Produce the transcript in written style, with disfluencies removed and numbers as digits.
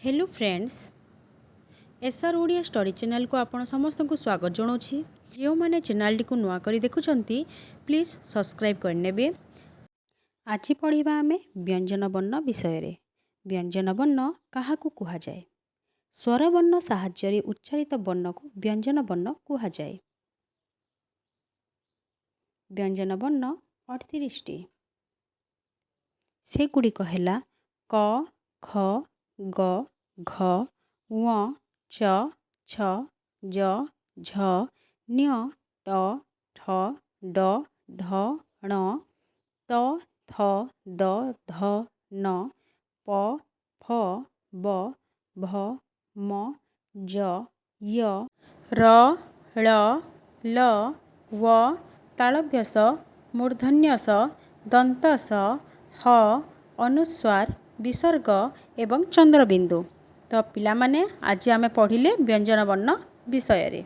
Hello friends SR Odia story channel को आपण समस्त को स्वागत जनाऊँगी। जो मैंने चैनल को नुआ कर देखुंती प्लीज सब्सक्राइब करने। आज पढ़ा आम व्यंजन वर्ण विषय। व्यंजन वर्ण क्या कहुए? स्वर वर्ण साहाय्य उच्चारित वर्ण को व्यंजन वर्ण कहुए। व्यंजन वर्ण 38 सेगुड़िक है क ख ग घ ङ च छ ज झ ञ ट ठ ड ढ ण त थ द ध न प फ ब भ म ज य र ळ ल व तालव्यस मूर्धन्यस दंतस ह अनुस्वार विसर्ग एवं चंद्रबिंदु। तो पिला माने आज आमे पढ़िले व्यंजन वर्ण विषय रे।